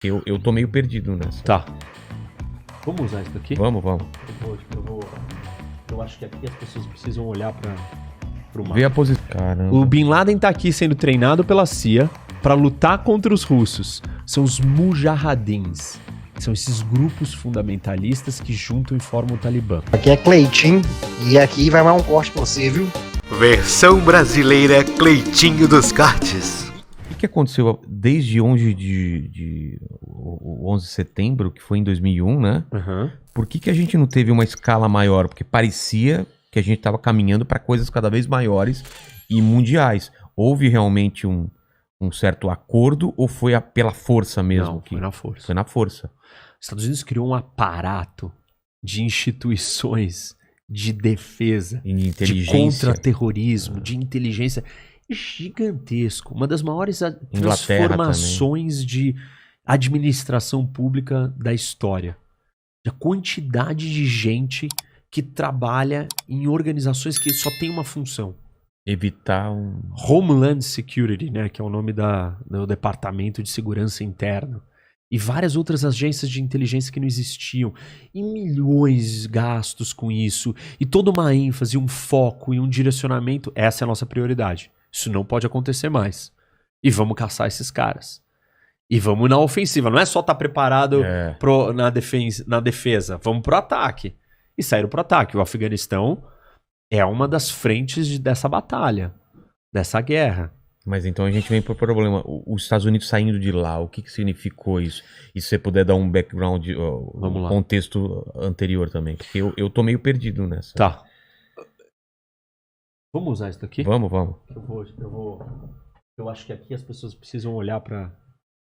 Eu tô meio perdido nessa. Tá. Vamos usar isso aqui? Vamos. Eu acho que aqui as pessoas precisam olhar pro mapa. Vê a posição. Caramba. O Bin Laden tá aqui sendo treinado pela CIA para lutar contra os russos. São os Mujahidins. São esses grupos fundamentalistas que juntam e formam o Talibã. Aqui é Cleitinho e aqui vai mais um corte pra você, viu? Versão brasileira Cleitinho dos Cortes. O que aconteceu desde 11 de setembro, que foi em 2001, né? Uhum. Por que a gente não teve uma escala maior? Porque parecia que a gente estava caminhando para coisas cada vez maiores e mundiais. Houve realmente um certo acordo ou foi pela força mesmo? Não, foi na força. Foi na força. Os Estados Unidos criou um aparato de instituições de defesa, E de inteligência. contra-terrorismo, de inteligência gigantesco. Uma das maiores Inglaterra transformações de administração pública da história. A quantidade de gente que trabalha em organizações que só tem uma função. Evitar um... Homeland Security, né, que é o nome do Departamento de Segurança Interna. E várias outras agências de inteligência que não existiam. E milhões gastos com isso. E toda uma ênfase, um foco e um direcionamento. Essa é a nossa prioridade. Isso não pode acontecer mais. E vamos caçar esses caras. E vamos na ofensiva. Não é só estar preparado na defesa. Vamos pro ataque. E saíram pro ataque. O Afeganistão é uma das frentes dessa batalha. Dessa guerra. Mas então a gente vem pro problema. Os Estados Unidos saindo de lá, o que significou isso? E se você puder dar um background, um contexto anterior também. Porque eu tô meio perdido nessa. Tá. Vamos usar isso daqui? Vamos. Eu acho que aqui as pessoas precisam olhar pro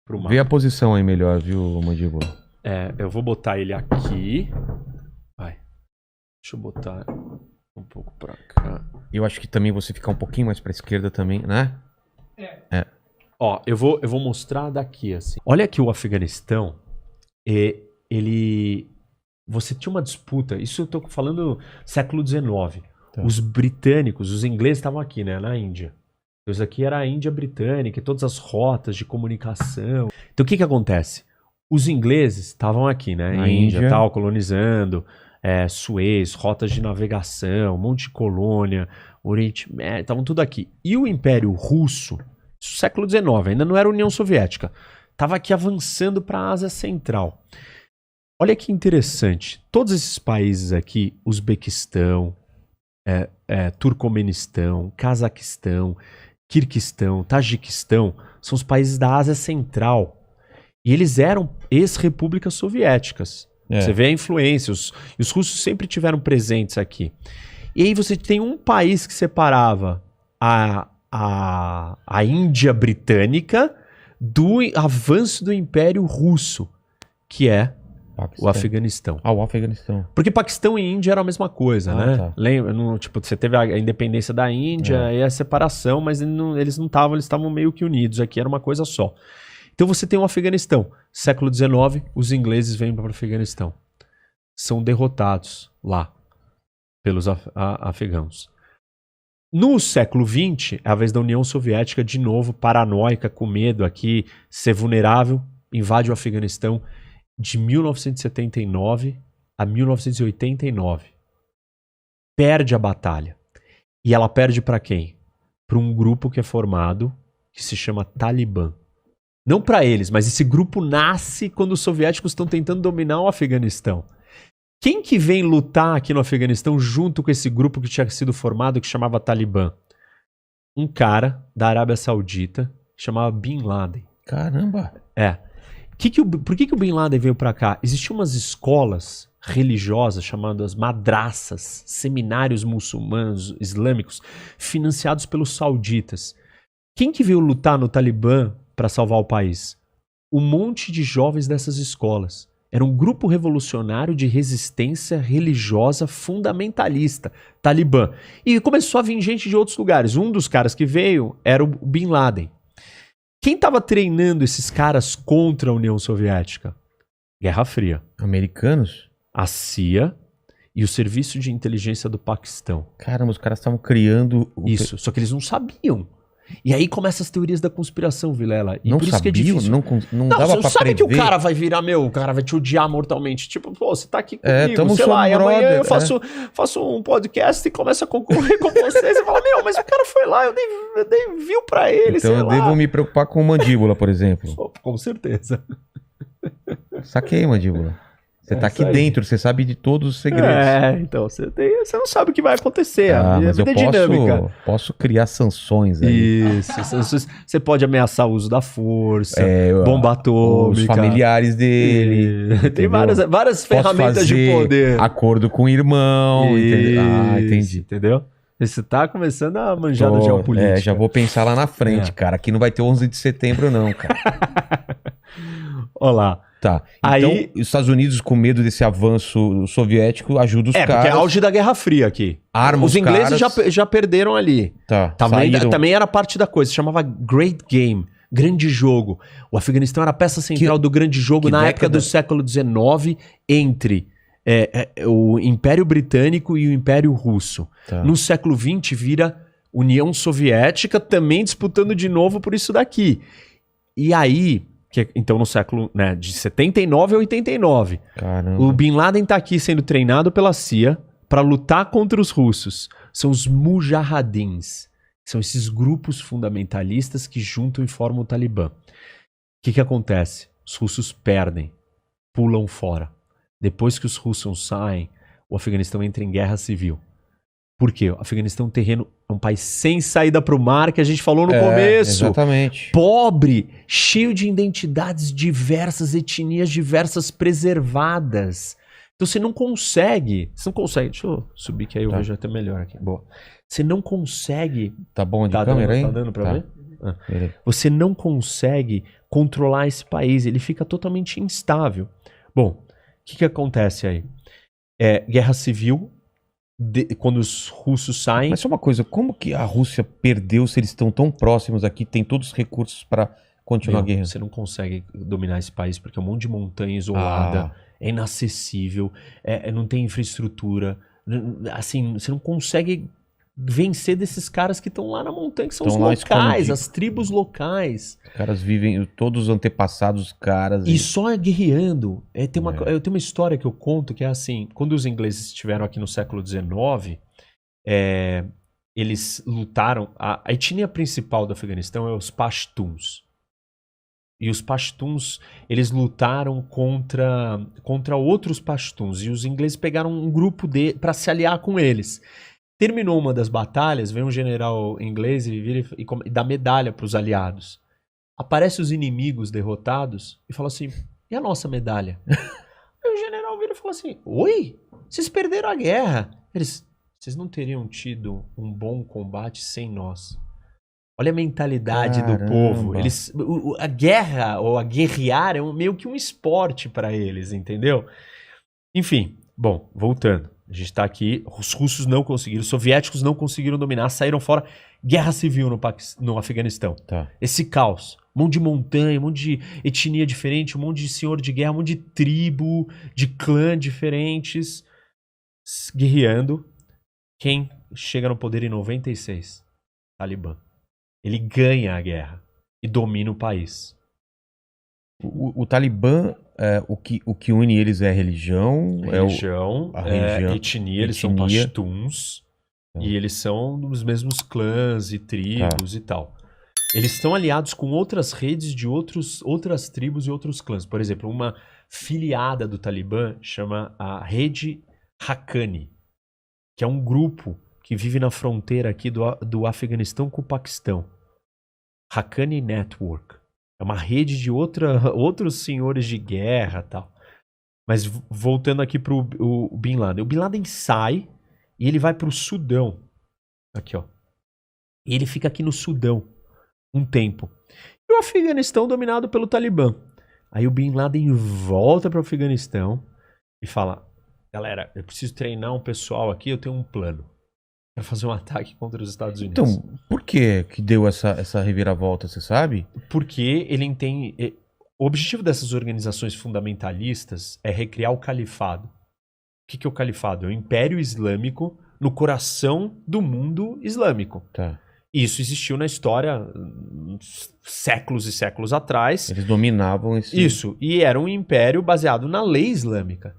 mapa. Vê a posição aí melhor, viu, Mandíbula? Eu vou botar ele aqui. Vai. Deixa eu botar um pouco pra cá. Eu acho que também você ficar um pouquinho mais pra esquerda também, né? Ó, eu vou mostrar daqui, assim. Olha aqui o Afeganistão. Você tinha uma disputa. Isso eu tô falando século XIX. Tá. Os britânicos, os ingleses estavam aqui, né? Na Índia. Isso aqui era a Índia britânica e todas as rotas de comunicação. Então o que acontece? Os ingleses estavam aqui, né? Na Índia, Índia. tal, colonizando. Suez, rotas de navegação, Monte de Colônia, Oriente Médio, estavam tudo aqui. E o Império Russo, século XIX, ainda não era União Soviética, estava aqui avançando para a Ásia Central. Olha que interessante, todos esses países aqui, Uzbequistão, Turcomenistão, Cazaquistão, Quirguistão, Tajiquistão, são os países da Ásia Central. E eles eram ex-repúblicas soviéticas. Você vê a influência, os russos sempre tiveram presentes aqui. E aí você tem um país que separava a Índia britânica do avanço do Império Russo, que é o Afeganistão. O Afeganistão. Porque Paquistão e Índia era a mesma coisa, né? Tá. Lembra? Você teve a independência da Índia e a separação, mas eles não estavam, eles estavam meio que unidos. Aqui era uma coisa só. Então você tem o Afeganistão. Século XIX, os ingleses vêm para o Afeganistão. São derrotados lá pelos afegãos. No século XX, é a vez da União Soviética, de novo, paranoica, com medo aqui, ser vulnerável, invade o Afeganistão de 1979 a 1989. Perde a batalha. E ela perde para quem? Para um grupo que é formado, que se chama Talibã. Não para eles, mas esse grupo nasce quando os soviéticos estão tentando dominar o Afeganistão. Quem que vem lutar aqui no Afeganistão junto com esse grupo que tinha sido formado, que chamava Talibã? Um cara da Arábia Saudita, que chamava Bin Laden. Caramba! Por que o Bin Laden veio para cá? Existiam umas escolas religiosas chamadas madraças, seminários muçulmanos, islâmicos, financiados pelos sauditas. Quem que veio lutar no Talibã para salvar o país? Um monte de jovens dessas escolas. Era um grupo revolucionário de resistência religiosa fundamentalista, Talibã. E começou a vir gente de outros lugares. Um dos caras que veio era o Bin Laden. Quem estava treinando esses caras contra a União Soviética? Guerra Fria. Americanos? A CIA e o Serviço de Inteligência do Paquistão. Caramba, os caras estavam criando... Isso, só que eles não sabiam. E aí começam as teorias da conspiração, Vilela. E Não por isso que é sabia, difícil. não dava você pra sabe prever. que o cara vai virar o cara vai te odiar mortalmente. Tipo, pô, você tá aqui comigo, tamo sei lá, e amanhã brother, eu faço um podcast e começo a concorrer com vocês. E fala, mas o cara foi lá, eu dei view pra ele, Então sei eu lá. devo me preocupar com mandíbula, por exemplo. Pô, com certeza. Saquei, mandíbula. Você tá isso aqui aí. dentro, você sabe de todos os segredos. Então você não sabe o que vai acontecer. A Mas vida eu é dinâmica. posso criar sanções aí. Isso. Você pode ameaçar o uso da força, bomba atômica. Os familiares dele. Tem entendeu? várias Posso ferramentas de fazer poder. acordo com o irmão. Entendeu? Ah, Isso, entendi. Entendeu? Você tá começando a manjar da geopolítica. já vou pensar lá na frente, cara. Aqui não vai ter 11 de setembro, não, cara. Olha lá. Tá. Então, Aí- os Estados Unidos, com medo desse avanço soviético, ajuda os Porque caras. é auge da Guerra Fria aqui. Arma Os ingleses caras. já perderam ali. Tá. Também era parte da coisa. Se chamava Great Game. Grande jogo. O Afeganistão era a peça central do grande jogo que na época década? do século XIX entre o Império Britânico e o Império Russo. Tá. No século XX vira União Soviética também disputando de novo por isso daqui. E aí, então no século de 79 a 89, Caramba. o Bin Laden tá aqui sendo treinado pela CIA para lutar contra os russos. São os Mujahidins. São esses grupos fundamentalistas que juntam e formam o Talibã. O que acontece? Os russos perdem, pulam fora. Depois que os russos saem, o Afeganistão entra em guerra civil. Por quê? O Afeganistão é um terreno, é um país sem saída para o mar, que a gente falou no começo. Exatamente. Pobre, cheio de identidades diversas, etnias diversas preservadas. Então você não consegue. Deixa eu subir que aí eu vejo até melhor aqui. Boa. Você não consegue. Tá bom de câmera aí? Tá dando pra ver? Beleza. Você não consegue controlar esse país. Ele fica totalmente instável. Bom, o que acontece aí? Guerra civil. Quando os russos saem. Mas só uma coisa, como que a Rússia perdeu se eles estão tão próximos aqui, tem todos os recursos para continuar a guerra? Você não consegue dominar esse país porque é um monte de montanha isolada, é inacessível, não tem infraestrutura. Assim, você não consegue vencer desses caras que estão lá na montanha, que são os Tão lá locais, escondidos. as tribos locais. Os caras vivem, todos os antepassados dos caras. E só guerreando. Tem uma história que eu conto que é assim, quando os ingleses estiveram aqui no século XIX, eles lutaram, a etnia principal do Afeganistão é os Pashtuns. E os Pashtuns, eles lutaram contra outros Pashtuns. E os ingleses pegaram um grupo para se aliar com eles. Terminou uma das batalhas, vem um general inglês e vira e dá medalha para os aliados. Aparecem os inimigos derrotados e fala assim, e a nossa medalha? Aí o general vira e fala assim, oi? Vocês perderam a guerra. Vocês não teriam tido um bom combate sem nós. Olha a mentalidade do povo. A guerra, ou a guerrear, é meio que um esporte para eles, entendeu? Enfim, bom, voltando. A gente tá aqui, os russos não conseguiram, os soviéticos não conseguiram dominar, saíram fora. Guerra civil no Afeganistão. Tá. Esse caos. Um monte de montanha, um monte de etnia diferente, um monte de senhor de guerra, um monte de tribo, de clã diferentes, guerreando. Quem chega no poder em 96? Talibã. Ele ganha a guerra e domina o país. O Talibã, o que une eles é a religião. A religião, etnia, eles são etnia. pashtuns. E eles são dos mesmos clãs e tribos e tal. Eles estão aliados com outras redes de outras tribos e outros clãs. Por exemplo, uma filiada do Talibã chama a Rede Haqqani, que é um grupo que vive na fronteira aqui do Afeganistão com o Paquistão. Haqqani Network. É uma rede de outros senhores de guerra e tal. Mas voltando aqui pro Bin Laden. O Bin Laden sai e ele vai pro Sudão. Aqui, ó. E ele fica aqui no Sudão um tempo. E o Afeganistão dominado pelo Talibã. Aí o Bin Laden volta pro Afeganistão e fala, galera, eu preciso treinar um pessoal aqui, eu tenho um plano. Quero fazer um ataque contra os Estados Unidos. Então, por que deu essa reviravolta, você sabe? Porque ele entende... O objetivo dessas organizações fundamentalistas é recriar o califado. O que é o califado? É o Império Islâmico no coração do mundo islâmico. Tá. Isso existiu na história séculos e séculos atrás. Eles dominavam esse... Isso, e era um império baseado na lei islâmica.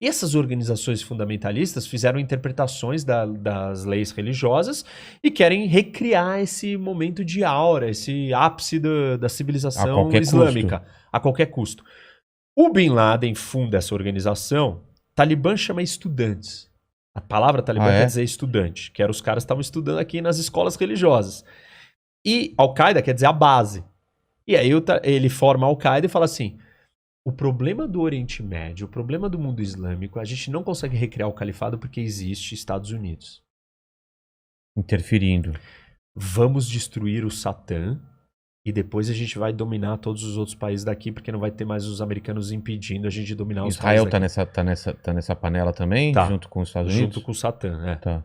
E essas organizações fundamentalistas fizeram interpretações das leis religiosas e querem recriar esse momento de aura, esse ápice da civilização islâmica, a qualquer custo. O Bin Laden funda essa organização, Talibã chama estudantes. A palavra Talibã quer dizer estudante, que eram os caras que estavam estudando aqui nas escolas religiosas. E Al-Qaeda quer dizer a base. E aí ele forma a Al-Qaeda e fala assim: o problema do Oriente Médio, o problema do mundo islâmico, a gente não consegue recriar o califado porque existe Estados Unidos. Interferindo. Vamos destruir o Satã e depois a gente vai dominar todos os outros países daqui porque não vai ter mais os americanos impedindo a gente de dominar os países daqui. Israel tá nessa panela também? Tá. Junto com os Estados Unidos? Junto com o Satã, né? Tá.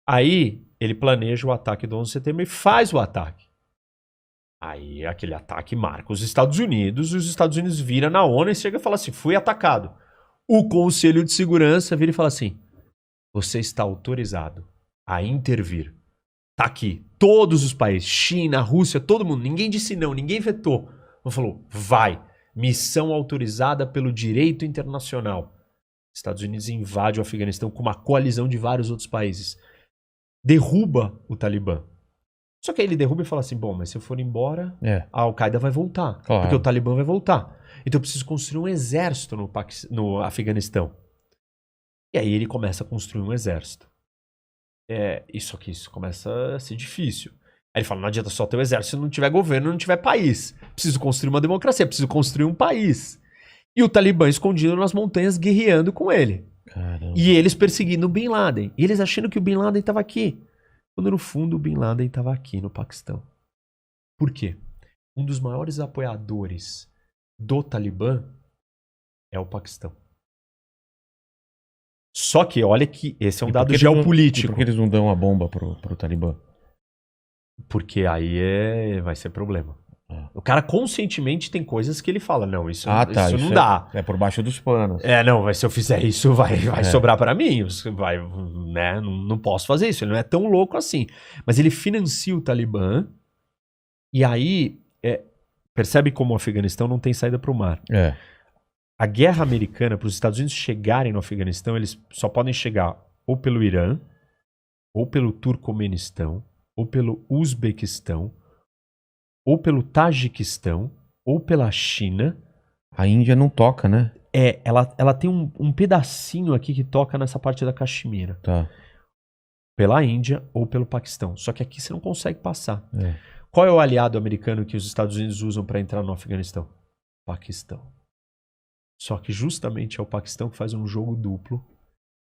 Aí ele planeja o ataque do 11 de setembro e faz o ataque. Aí aquele ataque marca os Estados Unidos, e os Estados Unidos vira na ONU e chega e fala assim: fui atacado. O Conselho de Segurança vira e fala assim: você está autorizado a intervir. Tá aqui, todos os países, China, Rússia, todo mundo, ninguém disse não, ninguém vetou. Então falou: vai, missão autorizada pelo direito internacional. Estados Unidos invade o Afeganistão com uma coalizão de vários outros países. Derruba o Talibã. Só que aí ele derruba e fala assim: bom, mas se eu for embora, a Al-Qaeda vai voltar. Claro. Porque o Talibã vai voltar. Então eu preciso construir um exército no Afeganistão. E aí ele começa a construir um exército. Isso começa a ser difícil. Aí ele fala: não adianta só ter o exército se não tiver governo, não tiver país. Preciso construir uma democracia, preciso construir um país. E o Talibã escondido nas montanhas guerreando com ele. Caramba. E eles perseguindo o Bin Laden. E eles achando que o Bin Laden estava aqui. Quando no fundo o Bin Laden estava aqui no Paquistão. Por quê? Um dos maiores apoiadores do Talibã é o Paquistão. Só que olha que esse é um dado geopolítico. Por que eles não dão a bomba pro Talibã? Porque aí vai ser problema. O cara conscientemente tem coisas que ele fala: não, isso não dá. É por baixo dos panos. Não, se eu fizer isso vai sobrar pra mim. Né, não posso fazer isso. Ele não é tão louco assim. Mas ele financia o Talibã. E aí, percebe como o Afeganistão não tem saída pro mar. A guerra americana, para os Estados Unidos chegarem no Afeganistão, eles só podem chegar ou pelo Irã, ou pelo Turcomenistão, ou pelo Uzbequistão, ou pelo Tajiquistão, ou pela China. A Índia não toca, né? Ela tem um pedacinho aqui que toca nessa parte da Caxemira. Tá. Pela Índia ou pelo Paquistão. Só que aqui você não consegue passar. Qual é o aliado americano que os Estados Unidos usam para entrar no Afeganistão? Paquistão. Só que justamente é o Paquistão que faz um jogo duplo.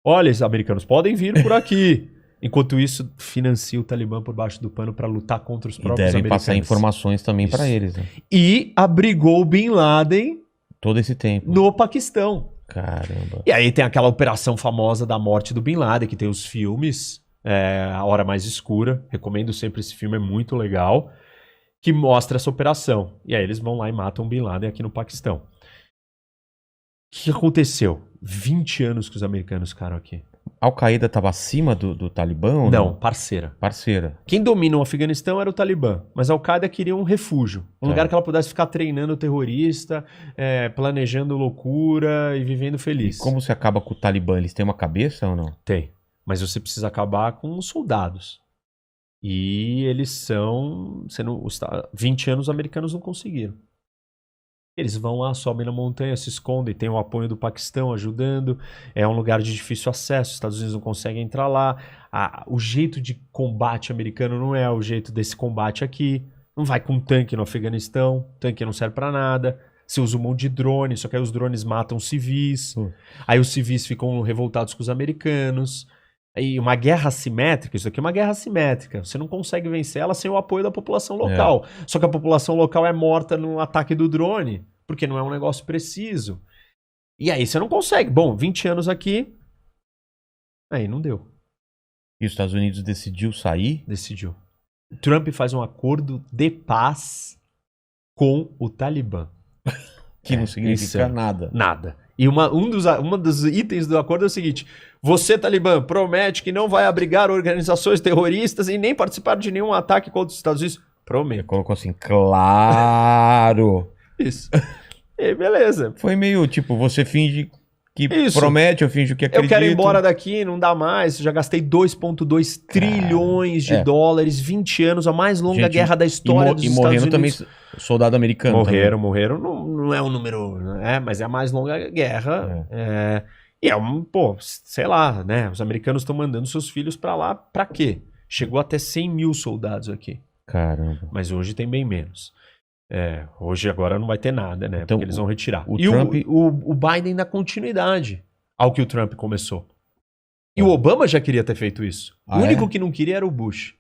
Olha, os americanos podem vir por aqui. Enquanto isso, financia o Talibã por baixo do pano para lutar contra os próprios americanos. E devem passar informações também para eles. Né? E abrigou o Bin Laden todo esse tempo no Paquistão. Caramba. E aí tem aquela operação famosa da morte do Bin Laden, que tem os filmes, A Hora Mais Escura. Recomendo sempre esse filme, é muito legal. Que mostra essa operação. E aí eles vão lá e matam o Bin Laden aqui no Paquistão. O que aconteceu? 20 anos que os americanos ficaram aqui. A Al-Qaeda estava acima do Talibã? Ou não, parceira. Parceira. Quem domina o Afeganistão era o Talibã, mas a Al-Qaeda queria um refúgio. Um lugar que ela pudesse ficar treinando terrorista, planejando loucura e vivendo feliz. E como se acaba com o Talibã? Eles têm uma cabeça ou não? Tem, mas você precisa acabar com os soldados. E eles são... 20 anos os americanos não conseguiram. Eles vão lá, sobem na montanha, se escondem, tem o apoio do Paquistão ajudando, é um lugar de difícil acesso, os Estados Unidos não conseguem entrar lá, o jeito de combate americano não é o jeito desse combate aqui, não vai com tanque no Afeganistão, tanque não serve pra nada, você usa um monte de drone, só que aí os drones matam civis, aí os civis ficam revoltados com os americanos, aí uma guerra assimétrica, isso aqui é uma guerra assimétrica, você não consegue vencer ela sem o apoio da população local, só que a população local é morta no ataque do drone, porque não é um negócio preciso. E aí você não consegue. Bom, 20 anos aqui, aí não deu. E os Estados Unidos decidiu sair? Decidiu. Trump faz um acordo de paz com o Talibã. Que não significa nada. Nada. E uma dos itens do acordo é o seguinte: você, Talibã, promete que não vai abrigar organizações terroristas e nem participar de nenhum ataque contra os Estados Unidos. Prometo. Colocou assim, claro. Isso. E beleza. Foi meio tipo, você finge que Isso. promete, eu finjo que acredito. Eu quero ir embora daqui, não dá mais. Já gastei 2,2 trilhões de dólares, 20 anos, a mais longa Gente, guerra da história dos e Estados morrendo Unidos. também soldado americano. Morreram. Não é um número, né? Mas é a mais longa guerra. E sei lá, né? Os americanos estão mandando seus filhos pra lá pra quê? Chegou até 100 mil soldados aqui. Caramba. Mas hoje tem bem menos. Hoje agora não vai ter nada, né? Então, porque eles vão retirar. o E Trump... o Biden dá continuidade ao que o Trump começou. E o Obama já queria ter feito isso. O único que não queria era o Bush.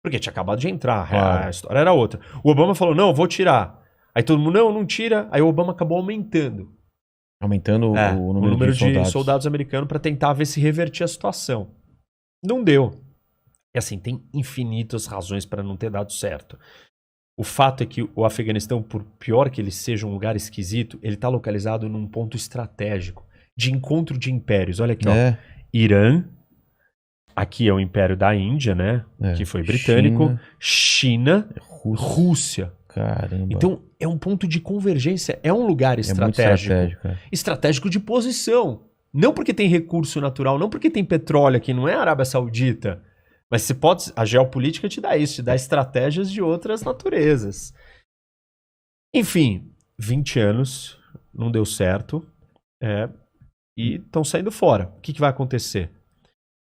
Porque tinha acabado de entrar, a história era outra. O Obama falou, não, eu vou tirar. Aí todo mundo, não tira. Aí o Obama acabou aumentando. Aumentando o número de soldados americanos para tentar ver se revertia a situação. Não deu. E assim, tem infinitas razões para não ter dado certo. O fato é que o Afeganistão, por pior que ele seja um lugar esquisito, ele está localizado num ponto estratégico de encontro de impérios. Olha aqui, ó. Irã, aqui é o Império da Índia, né? Que foi britânico. China, Rússia. Caramba. Então, é um ponto de convergência. É um lugar estratégico. Estratégico de posição. Não porque tem recurso natural, não porque tem petróleo aqui, não é a Arábia Saudita. Mas a geopolítica te dá isso, te dá estratégias de outras naturezas. Enfim, 20 anos, não deu certo, e estão saindo fora. O que vai acontecer?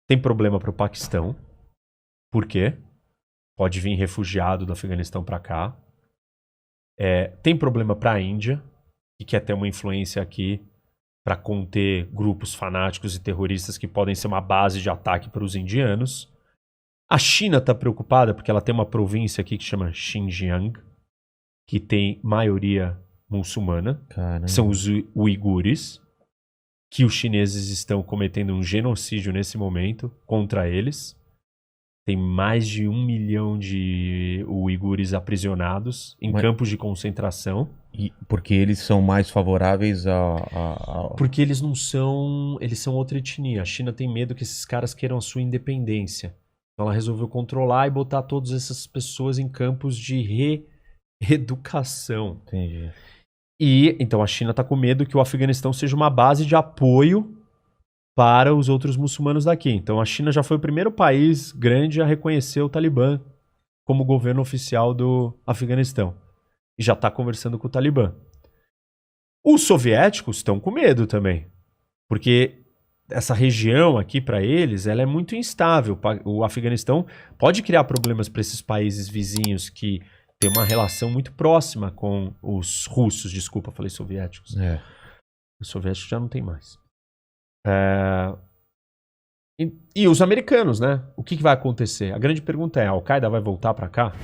Tem problema para o Paquistão. Por quê? Pode vir refugiado do Afeganistão para cá. Tem problema para a Índia, que quer ter uma influência aqui para conter grupos fanáticos e terroristas que podem ser uma base de ataque para os indianos. A China está preocupada porque ela tem uma província aqui que chama Xinjiang, que tem maioria muçulmana. Caramba. São os uigures, que os chineses estão cometendo um genocídio nesse momento contra eles. Tem mais de 1 milhão de uigures aprisionados em campos de concentração. Porque eles são mais favoráveis Porque eles não são... Eles são outra etnia. A China tem medo que esses caras queiram a sua independência. Então ela resolveu controlar e botar todas essas pessoas em campos de reeducação. Entendi. E então a China está com medo que o Afeganistão seja uma base de apoio para os outros muçulmanos daqui. Então a China já foi o primeiro país grande a reconhecer o Talibã como governo oficial do Afeganistão. E já está conversando com o Talibã. Os soviéticos estão com medo também. Porque essa região aqui, para eles, ela é muito instável. O Afeganistão pode criar problemas para esses países vizinhos que têm uma relação muito próxima com os russos. Desculpa, falei soviéticos. Os soviéticos já não tem mais. E os americanos, né? O que vai acontecer? A grande pergunta é, a Al-Qaeda vai voltar para cá?